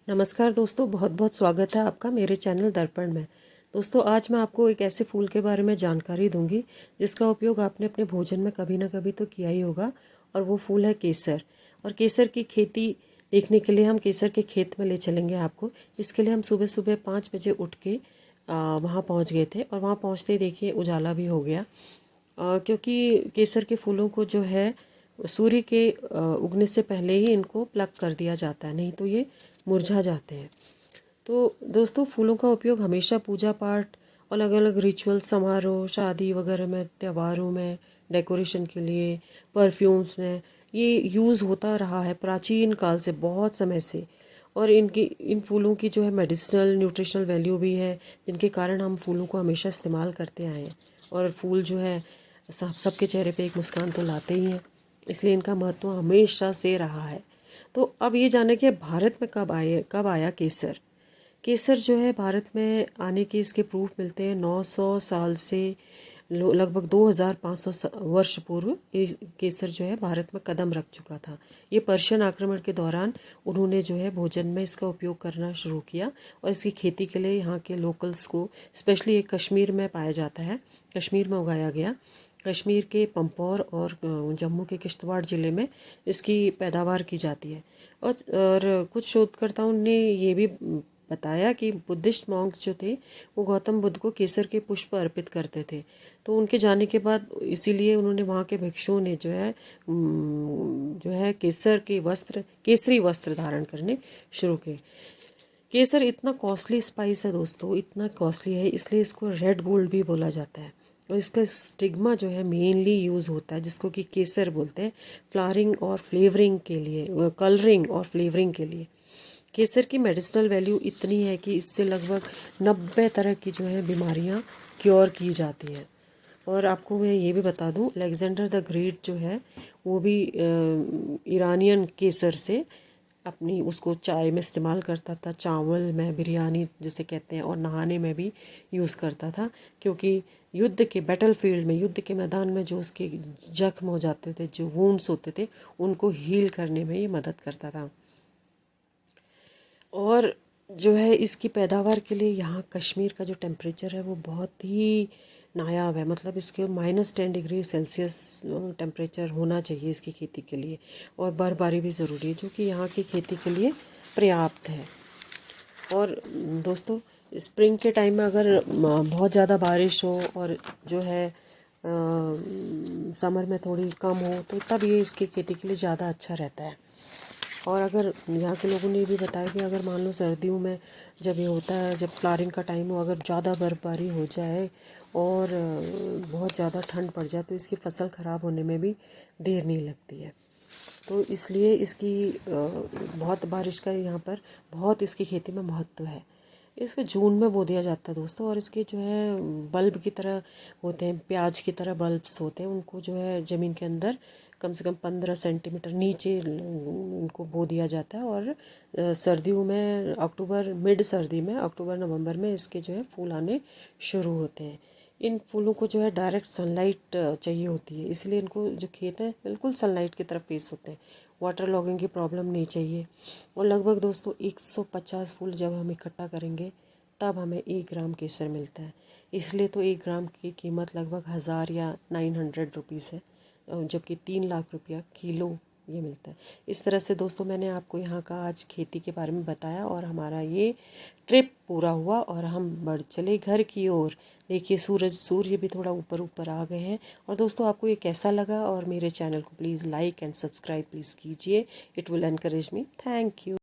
नमस्कार दोस्तों, बहुत बहुत स्वागत है आपका मेरे चैनल दर्पण में। दोस्तों, आज मैं आपको एक ऐसे फूल के बारे में जानकारी दूंगी जिसका उपयोग आपने अपने भोजन में कभी ना कभी तो किया ही होगा, और वो फूल है केसर। और केसर की खेती देखने के लिए हम केसर के खेत में ले चलेंगे आपको। इसके लिए हम सुबह सुबह 5 बजे उठ के वहाँ पहुँच गए थे, और वहाँ पहुँचते ही देखिए उजाला भी हो गया। क्योंकि केसर के फूलों को जो है सूर्य के उगने से पहले ही इनको प्लग कर दिया जाता है, नहीं तो ये मुरझा जाते हैं। तो दोस्तों, फूलों का उपयोग हमेशा पूजा पाठ, अलग अलग रिचुअल, समारोह, शादी वगैरह में, त्योहारों में, डेकोरेशन के लिए, परफ्यूम्स में ये यूज़ होता रहा है प्राचीन काल से, बहुत समय से। और इन फूलों की जो है मेडिसिनल न्यूट्रिशनल वैल्यू भी है, जिनके कारण हम फूलों को हमेशा इस्तेमाल करते आए हैं। और फूल जो है सबके चेहरे पे एक मुस्कान तो लाते ही हैं, इसलिए इनका महत्व हमेशा से रहा है। तो अब ये जाने कि भारत में कब आया केसर। केसर जो है भारत में आने के इसके प्रूफ मिलते हैं 900 साल से लगभग 2500 वर्ष पूर्व ये केसर जो है भारत में कदम रख चुका था। ये पर्शियन आक्रमण के दौरान उन्होंने जो है भोजन में इसका उपयोग करना शुरू किया, और इसकी खेती के लिए यहाँ के लोकल्स को, स्पेशली एक कश्मीर में पाया जाता है, कश्मीर में उगाया गया। कश्मीर के पंपोर और जम्मू के किश्तवाड़ ज़िले में इसकी पैदावार की जाती है। और कुछ शोधकर्ताओं ने ये भी बताया कि बुद्धिस्ट मॉन्क्स जो थे वो गौतम बुद्ध को केसर के पुष्प अर्पित करते थे। तो उनके जाने के बाद इसीलिए उन्होंने, वहाँ के भिक्षुओं ने जो है केसर के वस्त्र, केसरी वस्त्र धारण करने शुरू किए। केसर इतना कॉस्टली स्पाइस है दोस्तों, इतना कॉस्टली है, इसलिए इसको रेड गोल्ड भी बोला जाता है। और इसका स्टिग्मा जो है मेनली यूज़ होता है, जिसको कि केसर बोलते हैं, फ्लावरिंग और फ्लेवरिंग के लिए, कलरिंग और फ्लेवरिंग के लिए। केसर की मेडिसिनल वैल्यू इतनी है कि इससे लगभग 90 तरह की जो है बीमारियां क्योर की जाती हैं। और आपको मैं ये भी बता दूं, अलेक्जेंडर द ग्रेट जो है वो भी ईरानियन केसर से अपनी उसको चाय में इस्तेमाल करता था, चावल में, बिरयानी जिसे कहते हैं, और नहाने में भी यूज़ करता था। क्योंकि युद्ध के बैटल फील्ड में, युद्ध के मैदान में जो उसके जख्म हो जाते थे, जो वुंड्स होते थे, उनको हील करने में ये मदद करता था। और जो है इसकी पैदावार के लिए यहाँ कश्मीर का जो टेम्परेचर है वो बहुत ही नायाब है। मतलब इसके -10 डिग्री सेल्सियस टेम्परेचर होना चाहिए इसकी खेती के लिए, और बर्फबारी भी ज़रूरी है, जो कि यहाँ की खेती के लिए पर्याप्त है। और दोस्तों, स्प्रिंग के टाइम में अगर बहुत ज़्यादा बारिश हो और जो है समर में थोड़ी कम हो, तो तब ये इसकी खेती के लिए ज़्यादा अच्छा रहता है। और अगर यहाँ के लोगों ने भी बताया कि अगर मान लो सर्दियों में जब ये होता है, जब फ्लावरिंग का टाइम हो, अगर ज़्यादा बर्फबारी हो जाए और बहुत ज़्यादा ठंड पड़ जाए, तो इसकी फसल ख़राब होने में भी देर नहीं लगती है। तो इसलिए इसकी बहुत बारिश का यहाँ पर बहुत इसकी खेती में महत्व है। इसको जून में बो दिया जाता है दोस्तों, और इसके जो है बल्ब की तरह होते हैं, प्याज की तरह बल्ब्स होते हैं, उनको जो है ज़मीन के अंदर कम से कम 15 सेंटीमीटर नीचे उनको बो दिया जाता है। और सर्दियों में अक्टूबर, मिड सर्दी में अक्टूबर नवंबर में इसके जो है फूल आने शुरू होते हैं। इन फूलों को जो है डायरेक्ट सनलाइट चाहिए होती है, इसलिए इनको जो खेत हैं बिल्कुल सनलाइट की तरफ फेस होते हैं। वाटर लॉगिंग की प्रॉब्लम नहीं चाहिए। और लगभग दोस्तों 150 फूल जब हम इकट्ठा करेंगे तब हमें 1 ग्राम केसर मिलता है। इसलिए तो 1 ग्राम की कीमत लगभग 1000 या 900 रुपीज़ है, जबकि 3 लाख रुपया किलो ये मिलता है। इस तरह से दोस्तों मैंने आपको यहाँ का आज खेती के बारे में बताया, और हमारा ये ट्रिप पूरा हुआ और हम बढ़ चले घर की ओर। देखिए सूर्य भी थोड़ा ऊपर ऊपर आ गए हैं। और दोस्तों, आपको ये कैसा लगा, और मेरे चैनल को please like and subscribe please कीजिए, it will encourage me. Thank you.